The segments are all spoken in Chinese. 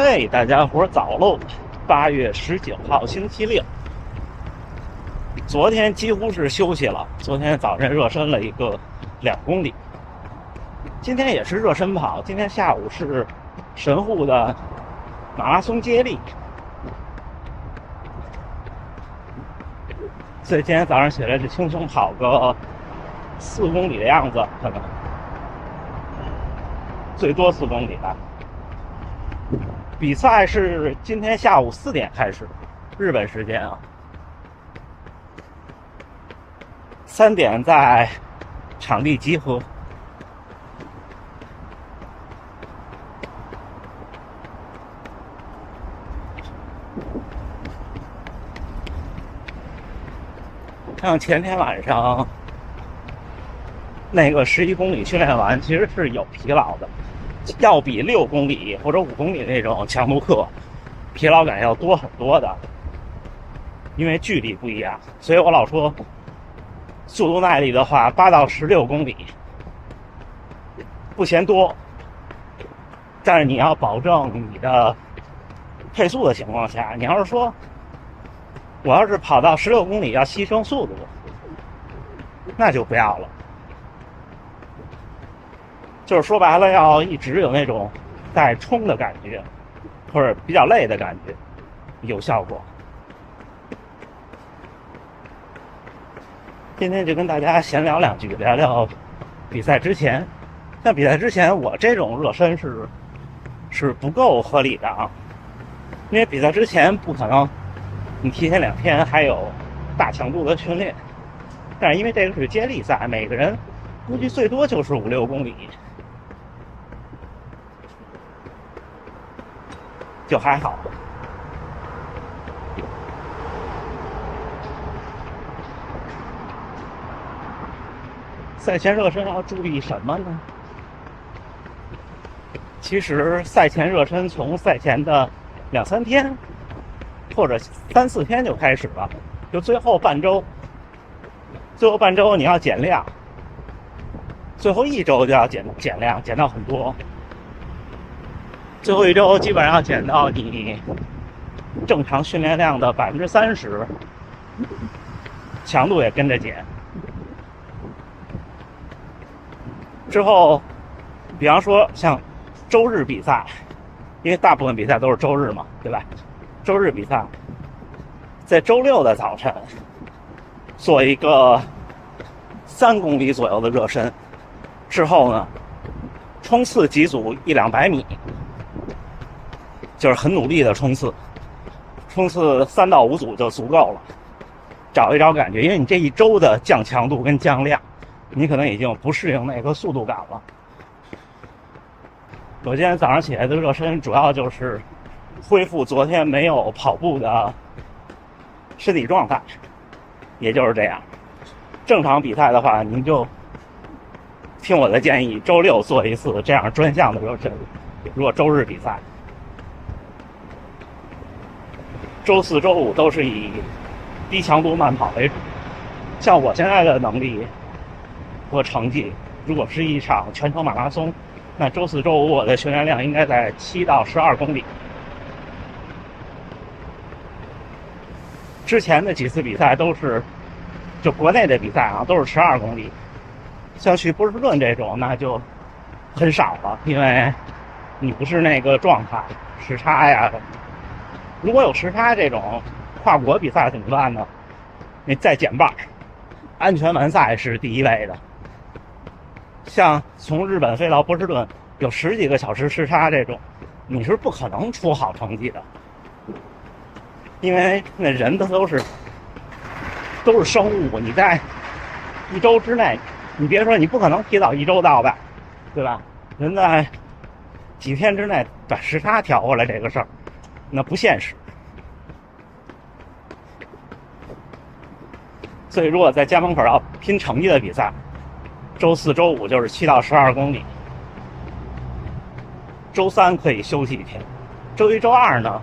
嘿，大家伙早喽！8月19号星期六，昨天几乎是休息了。昨天早晨热身了一个2公里，今天也是热身跑。今天下午是神户的马拉松接力，所以今天早上起来就轻松跑个4公里的样子，可能最多4公里吧。比赛是今天下午4点开始，日本时间啊。3点在场地集合。像前天晚上那个11公里训练完，其实是有疲劳的。要比6公里或者5公里那种强度课疲劳感要多很多的，因为距离不一样。所以我老说速度耐力的话，8到16公里不嫌多，但是你要保证你的配速的情况下，你要是说我要是跑到16公里要牺牲速度，那就不要了。就是说白了，要一直有那种带冲的感觉，或者比较累的感觉，有效果。今天就跟大家闲聊2句，聊聊比赛之前。像比赛之前，我这种热身是不够合理的啊，因为比赛之前不可能你提前2天还有大强度的训练，但是因为这个是接力赛，每个人估计最多就是5、6公里。就还好。赛前热身要注意什么呢？其实赛前热身从赛前的2、3天或者3、4天就开始了，就最后半周你要减量，最后1周就要减量，减到很多。最后1周基本上减到你正常训练量的30%，强度也跟着减。之后，比方说像周日比赛，因为大部分比赛都是周日嘛，对吧？周日比赛，在周6的早晨做一个3公里左右的热身，之后呢，冲刺几组100-200米。就是很努力的冲刺3到5组就足够了，找一找感觉。因为你这1周的降强度跟降量，你可能已经不适应那个速度感了。我今天早上起来的热身主要就是恢复昨天没有跑步的身体状态，也就是这样。正常比赛的话，您就听我的建议，周6做一次这样专项的热身。如果周日比赛，周4、周5都是以低强度慢跑为主。像我现在的能力和成绩，如果是一场全程马拉松，那周4、周5我的训练量应该在7到12公里。之前的几次比赛都是，就国内的比赛啊，都是12公里。像去波士顿这种，那就很少了，因为你不是那个状态，时差呀。如果有时差这种跨国比赛怎么办呢？你再减半，安全完赛是第一位的。像从日本飞到波士顿有10几个小时时差这种，你是不可能出好成绩的，因为那人都是生物，你在1周之内，你别说你不可能提早1周到吧，对吧？人在几天之内把时差调过来这个事儿，那不现实。所以如果在家门口要拼成绩的比赛，周4、周5就是7到12公里，周3可以休息1天，周1、周2呢，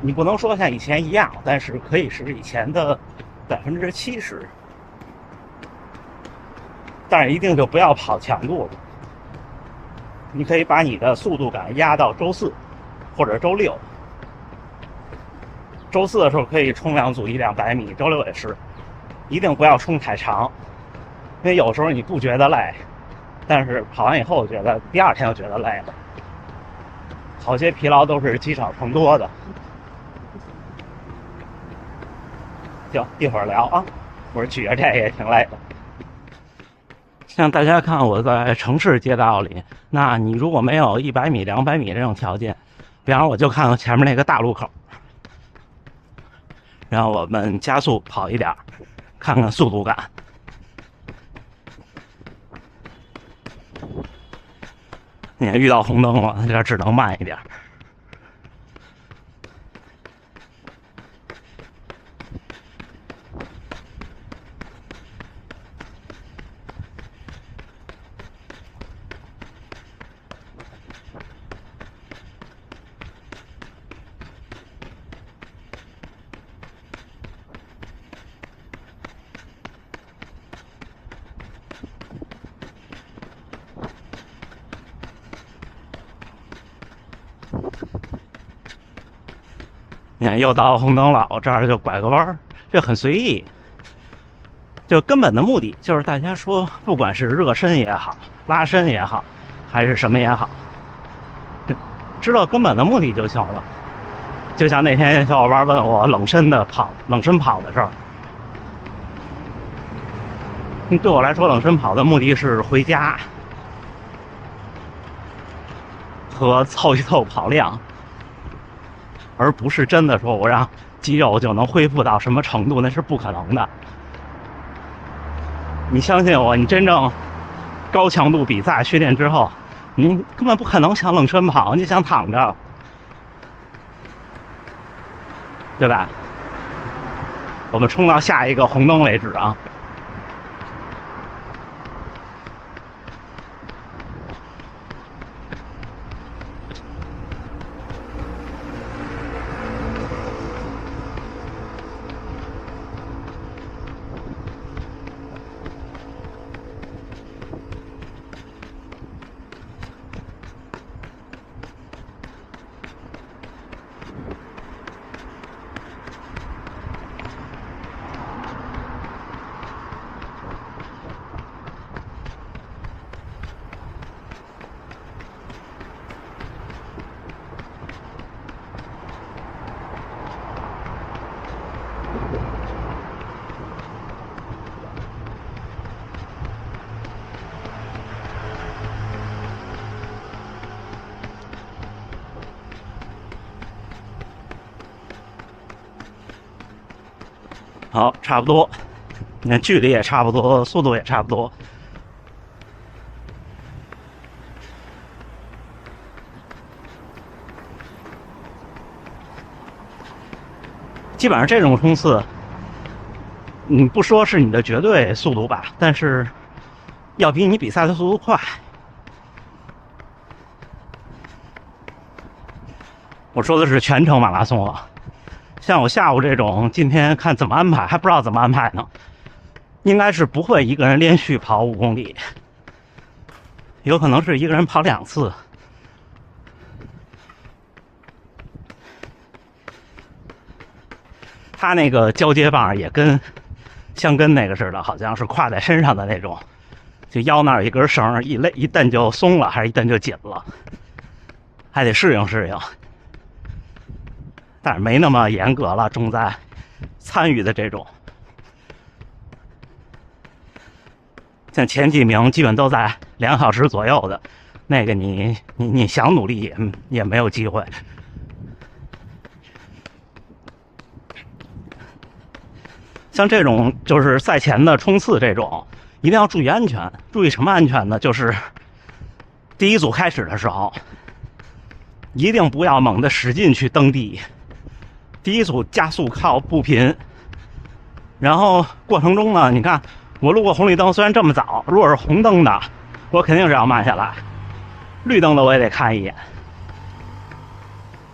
你不能说像以前一样，但是可以是以前的70%，但是一定就不要跑强度了。你可以把你的速度感压到周4，或者周六。周四的时候可以冲2组100-200米，周六也是，一定不要冲太长，因为有时候你不觉得累，但是跑完以后觉得第二天就觉得累了。好些疲劳都是积少成多的。行，一会儿聊啊，我举着这也挺累的。像大家看我在城市街道里，那你如果没有100米、200米这种条件，比方我就看前面那个大路口，然后我们加速跑一点，看看速度感。你看遇到红灯了，这只能慢一点。你看又到红灯了，我这儿就拐个弯，这很随意。就根本的目的就是大家说，不管是热身也好，拉伸也好，还是什么也好，知道根本的目的就行了。就像那天小伙伴问我冷身跑的事儿，对我来说，冷身跑的目的是回家和凑一凑跑量。而不是真的说我让肌肉就能恢复到什么程度，那是不可能的。你相信我，你真正高强度比赛训练之后，你根本不可能想冷身跑，你想躺着，对吧？我们冲到下一个红灯为止啊！好，差不多，你看距离也差不多，速度也差不多。基本上这种冲刺，你不说是你的绝对速度吧，但是要比你比赛的速度快。我说的是全程马拉松了。像我下午这种，今天看怎么安排，还不知道怎么安排呢。应该是不会一个人连续跑5公里，有可能是一个人跑2次。他那个交接棒也跟像跟那个似的，好像是挎在身上的那种，就腰那儿有一根绳，一蹬就松了，还是一蹬就紧了，还得适应适应。但是没那么严格了，重在参与的这种。像前几名基本都在2小时左右的，那个你想努力也没有机会。像这种就是赛前的冲刺这种，一定要注意安全。注意什么安全呢？就是第一组开始的时候，一定不要猛地使劲去蹬地。第一组加速靠步频，然后过程中呢，你看我路过红绿灯，虽然这么早，如果是红灯的，我肯定是要慢下来；绿灯的我也得看一眼，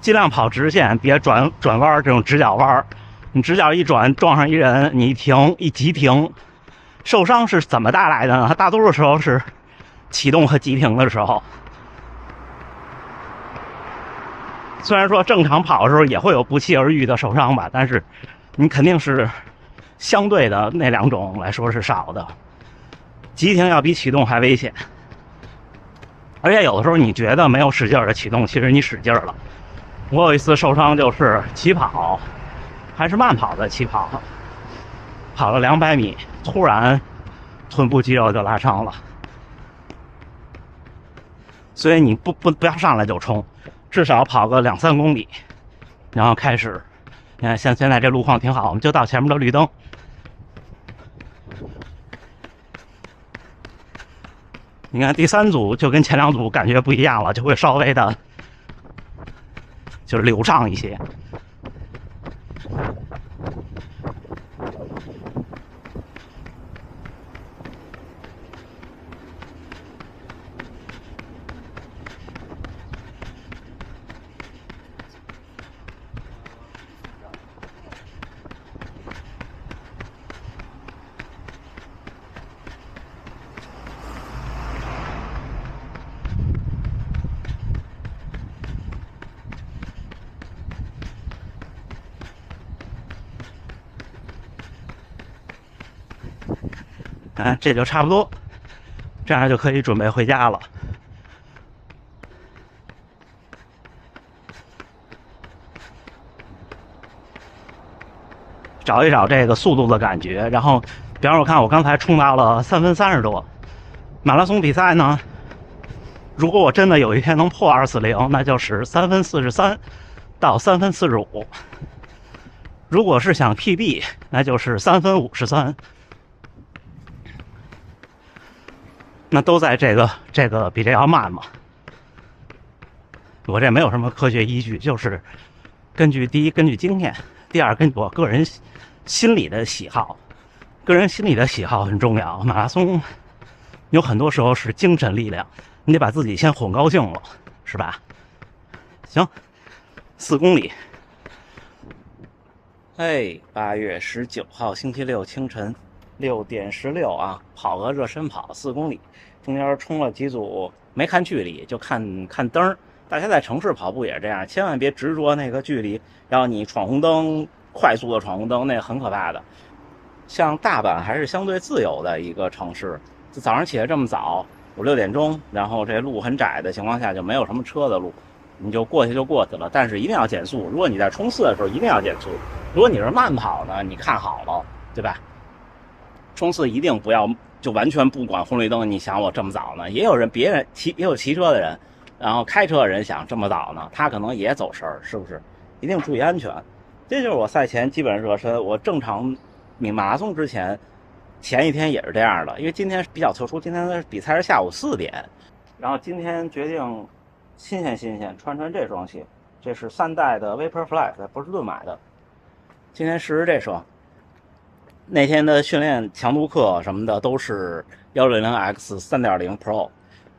尽量跑直线，别转弯这种直角弯。你直角一转撞上一人，你一急停，受伤是怎么带来的呢？大多数时候是启动和急停的时候。虽然说正常跑的时候也会有不期而遇的受伤吧，但是你肯定是相对的那两种来说是少的。急停要比启动还危险，而且有的时候你觉得没有使劲的启动，其实你使劲了。我有一次受伤就是起跑，还是慢跑的起跑，跑了200米，突然臀部肌肉就拉伤了。所以你不要上来就冲，至少跑个2、3公里，然后开始。你看，像现在这路况挺好，我们就到前面的绿灯。你看第3组就跟前2组感觉不一样了，就会稍微的，就是流畅一些。这就差不多，这样就可以准备回家了。找一找这个速度的感觉，然后，比方说我看我刚才冲到了3分30多。马拉松比赛呢，如果我真的有一天能破240，那就是3分43到3分45。如果是想 PB， 那就是3分53。那都在这个比这要慢嘛。我这没有什么科学依据，就是第一根据经验，第二根据我个人心理的喜好。个人心理的喜好很重要。马拉松有很多时候是精神力量，你得把自己先混高兴了，是吧？行，4公里。8月19号星期六清晨6点16啊，跑个热身跑4公里，中间冲了几组，没看距离，就看灯。大家在城市跑步也是这样，千万别执着那个距离，然后你闯红灯，快速的闯红灯，那个很可怕的。像大阪还是相对自由的一个城市，就早上起来这么早，5、6点钟，然后这路很窄的情况下，就没有什么车的路，你就过去了。但是一定要减速，如果你在冲刺的时候一定要减速。如果你是慢跑呢，你看好了，对吧？冲刺一定不要就完全不管红绿灯。你想我这么早呢，也有骑车的人，然后开车的人想这么早呢，他可能也走神儿，是不是？一定注意安全。这就是我赛前基本热身。我正常马拉松之前一天也是这样的，因为今天比较特殊，今天的比赛是下午4点，然后今天决定新鲜穿这双鞋，这是3代的 Vaporfly， 在波士顿买的。今天试试这双。那天的训练强度课什么的都是 160X 3.0 Pro，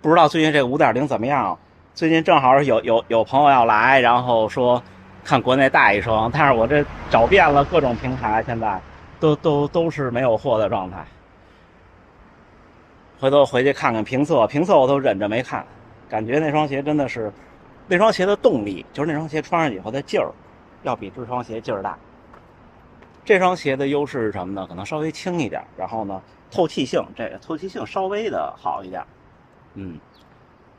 不知道最近这个 5.0 怎么样。最近正好有朋友要来，然后说看国内带一双，但是我这找遍了各种平台，现在都是没有货的状态。回头回去看看评测我都忍着没看，感觉那双鞋真的是，那双鞋的动力，就是那双鞋穿上以后的劲儿，要比这双鞋劲儿大。这双鞋的优势是什么呢？可能稍微轻一点，然后呢，透气性稍微的好一点。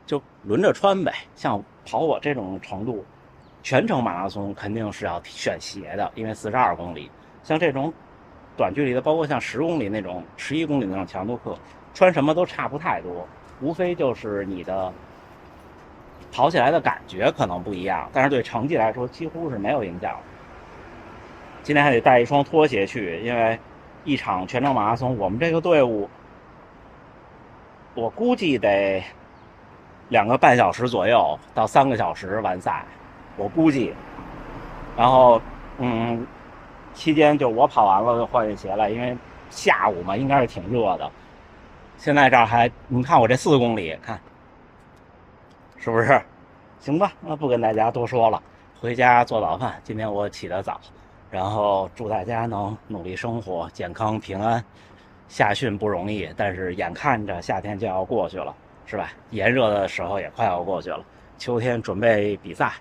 就轮着穿呗。像跑我这种程度，全程马拉松肯定是要选鞋的，因为42公里。像这种短距离的，包括像10公里那种、11公里那种强度课，穿什么都差不太多，无非就是你的跑起来的感觉可能不一样，但是对成绩来说几乎是没有影响。今天还得带一双拖鞋去，因为一场全程马拉松，我们这个队伍我估计得2个半小时左右到3个小时完赛，我估计。然后期间就我跑完了就换鞋了，因为下午嘛应该是挺热的。现在这儿还，你看我这4公里，看是不是？行吧，那不跟大家多说了，回家做早饭。今天我起得早，然后祝大家能努力生活，健康平安。夏训不容易，但是眼看着夏天就要过去了，是吧？炎热的时候也快要过去了，秋天准备比赛，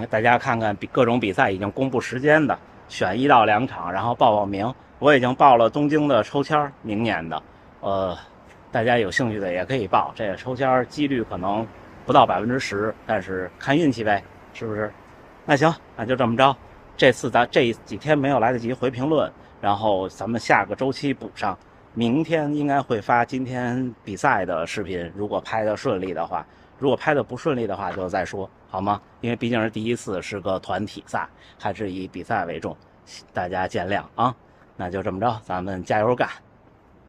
大家看看各种比赛已经公布时间的，选1到2场，然后报名。我已经报了东京的抽签，明年的，大家有兴趣的也可以报。这个抽签几率可能不到10%，但是看运气呗，是不是？那行，那就这么着。这次这几天没有来得及回评论，然后咱们下个周期补上。明天应该会发今天比赛的视频，如果拍的顺利的话。如果拍的不顺利的话，就再说，好吗？因为毕竟是第一次，是个团体赛，还是以比赛为重，大家见谅啊。那就这么着，咱们加油干！